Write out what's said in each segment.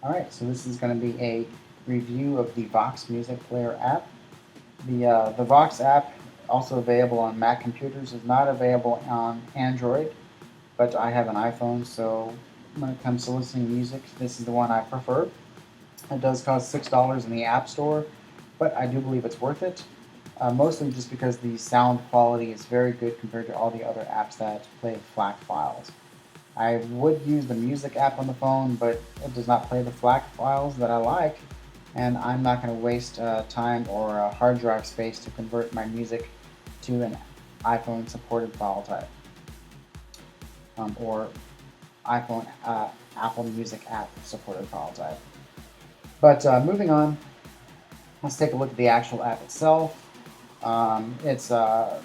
Alright, so this is going to be a review of the Vox Music Player app. The Vox app, also available on Mac computers, is not available on Android, but I have an iPhone, so when it comes to listening to music, this is the one I prefer. It does cost $6 in the App Store, but I do believe it's worth it, mostly just because the sound quality is very good compared to all the other apps that play FLAC files. I would use the music app on the phone, but it does not play the FLAC files that I like, and I'm not going to waste time or hard drive space to convert my music to an iPhone supported file type, or iPhone Apple Music app supported file type. But moving on, let's take a look at the actual app itself. It's The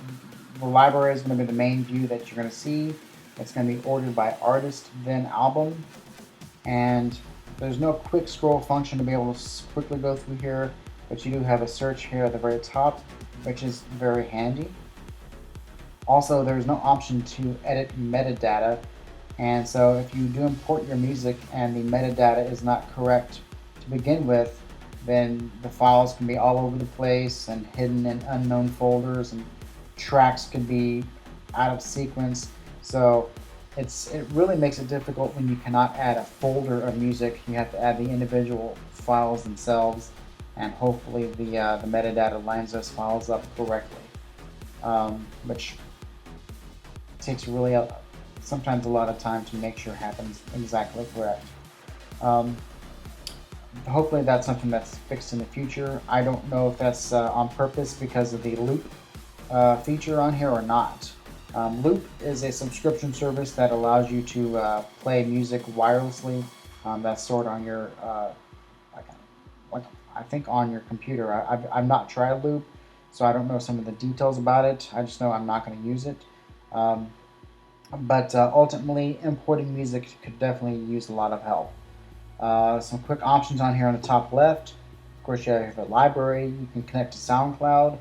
library is going to be the main view that you're going to see. It's going to be ordered by artist, then album, and there's no quick scroll function to be able to quickly go through here, but you do have a search here at the very top, which is very handy. Also, there's no option to edit metadata, and so if you do import your music and the metadata is not correct to begin with, then the files can be all over the place and hidden in unknown folders, and tracks could be out of sequence. So it really makes it difficult when you cannot add a folder of music. You have to add the individual files themselves, and hopefully the metadata lines those files up correctly, which takes really sometimes a lot of time to make sure happens exactly correct. Um, Hopefully that's something that's fixed in the future. I don't know if that's on purpose because of the loop feature on here or not. Loop is a subscription service that allows you to play music wirelessly. That's stored on your, like, I think on your computer. I've not tried Loop, so I don't know some of the details about it. I just know I'm not going to use it. Um, but ultimately, importing music could definitely use a lot of help. Some quick options on here on the top left. Of course, you have a library. You can connect to SoundCloud.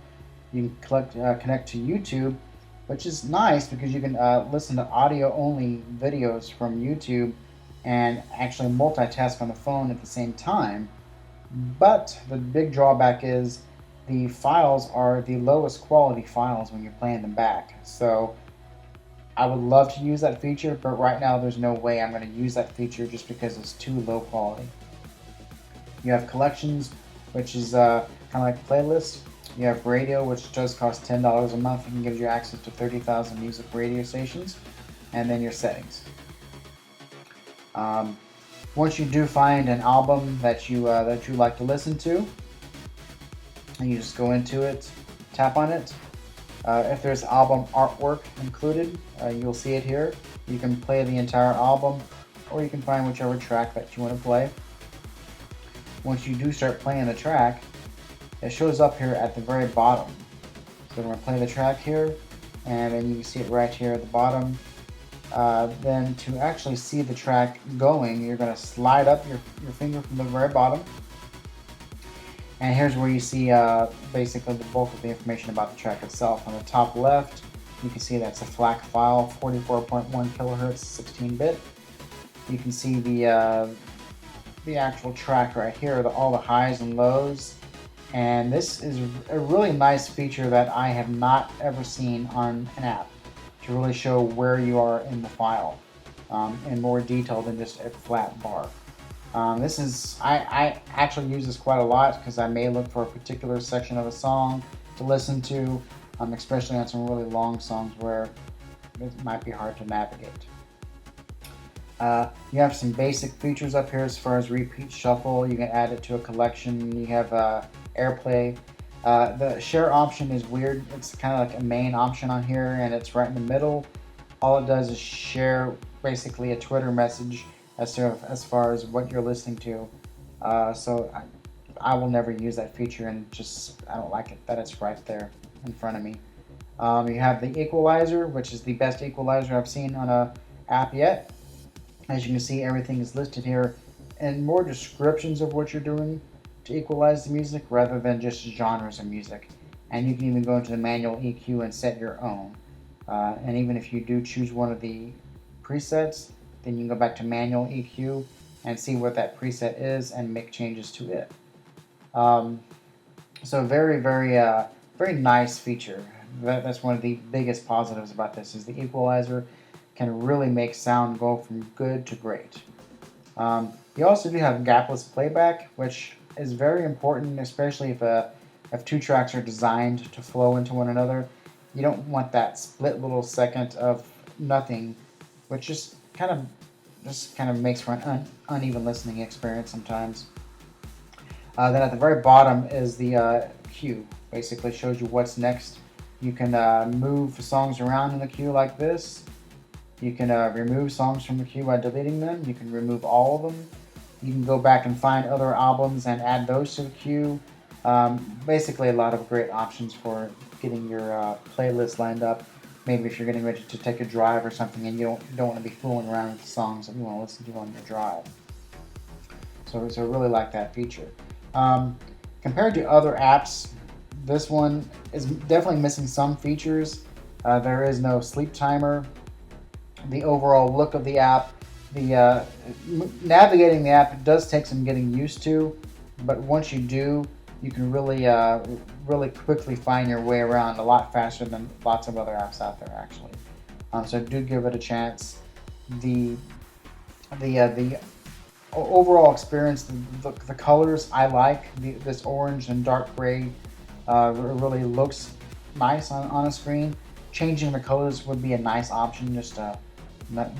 You can connect to YouTube, which is nice because you can listen to audio-only videos from YouTube and actually multitask on the phone at the same time. But the big drawback is the files are the lowest quality files when you're playing them back. So I would love to use that feature, but right now there's no way I'm going to use that feature just because it's too low quality. You have collections, which is kind of like playlists. You have radio, which does cost $10 a month and gives you access to 30,000 music radio stations, and then your settings. Um, Once you do find an album that you like to listen to, and you just go into it, tap on it. If there's album artwork included, you'll see it here. You can play the entire album, or you can find whichever track that you want to play. Once you do start playing the track, it shows up here at the very bottom. So we're going to play the track here, and then you can see it right here at the bottom. Then to actually see the track going, you're going to slide up your finger from the very bottom. And here's where you see basically the bulk of the information about the track itself. On the top left, you can see that's a FLAC file, 44.1 kilohertz, 16-bit. You can see the actual track right here, all the highs and lows. And this is a really nice feature that I have not ever seen on an app, to really show where you are in the file in more detail than just a flat bar. I actually use this quite a lot because I may look for a particular section of a song to listen to, especially on some really long songs where it might be hard to navigate. You have some basic features up here as far as repeat shuffle. You can add it to a collection. You have AirPlay. The share option is weird. It's kind of like a main option on here, and it's right in the middle. All it does is share basically a Twitter message as far as what you're listening to. So I will never use that feature, and just I don't like it that it's right there in front of me. You have the equalizer, which is the best equalizer I've seen on a app yet. As you can see, everything is listed here and more descriptions of what you're doing to equalize the music rather than just genres of music. And you can even go into the manual EQ and set your own. And even if you do choose one of the presets, then you can go back to manual EQ and see what that preset is and make changes to it. Um, so very nice feature. That's one of the biggest positives about this is the equalizer can really make sound go from good to great. You also do have gapless playback, which is very important, especially if two tracks are designed to flow into one another. You don't want that split little second of nothing, which just kind of makes for an uneven listening experience sometimes. Then at the very bottom is the queue. Basically shows you what's next. You can move songs around in the queue like this. You can remove songs from the queue by deleting them. You can remove all of them. You can go back and find other albums and add those to the queue. Basically, a lot of great options for getting your playlist lined up. Maybe if you're getting ready to take a drive or something and you don't want to be fooling around with the songs that you want to listen to on your drive. So I really like that feature. Compared to other apps, this one is definitely missing some features. There is no sleep timer. The overall look of the app, the navigating the app does take some getting used to, but once you do, you can really quickly find your way around a lot faster than lots of other apps out there actually. So do give it a chance. The overall experience, the colors I like. This orange and dark gray really looks nice on a screen. Changing the colors would be a nice option, just not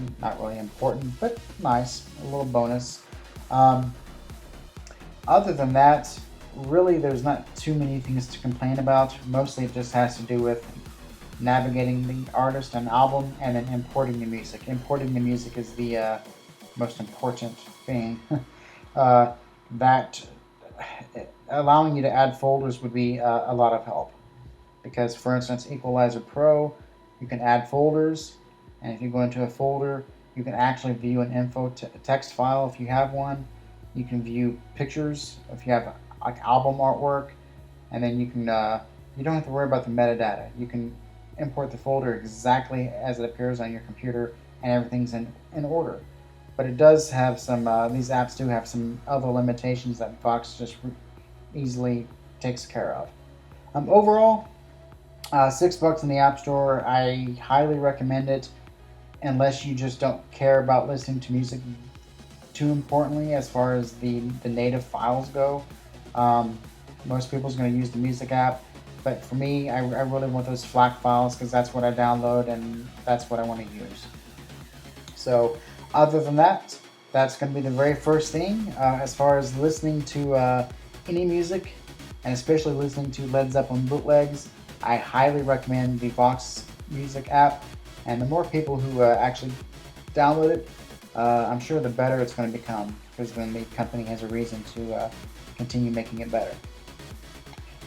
really important, but nice, a little bonus. Um, Other than that, really there's not too many things to complain about. Mostly it just has to do with navigating the artist and album and then importing the music. Importing the music is the most important thing. uh, that allowing you to add folders would be a lot of help. Because for instance, Equalizer Pro, you can add folders, and if you go into a folder, you can actually view an info text file if you have one. You can view pictures if you have like album artwork, and then you don't have to worry about the metadata. You can import the folder exactly as it appears on your computer, and everything's in order. But it does have some. These apps do have some other limitations that Vox just easily takes care of. Overall, $6 in the App Store. I highly recommend it, unless you just don't care about listening to music too importantly as far as the native files go. Most people's going to use the music app, but for me, I really want those FLAC files because that's what I download and that's what I want to use. So other than that, that's going to be the very first thing as far as listening to any music, and especially listening to Led Zeppelin bootlegs. I highly recommend the Vox Music app, and the more people who actually download it, I'm sure the better it's going to become, because then the company has a reason to continue making it better.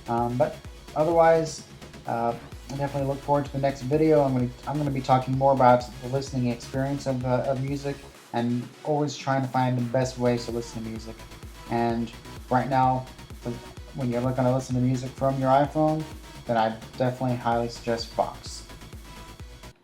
But otherwise, I definitely look forward to the next video. I'm going to be talking more about the listening experience of music, and always trying to find the best ways to listen to music. And right now, when you're looking to listen to music from your iPhone, then I definitely highly suggest Vox.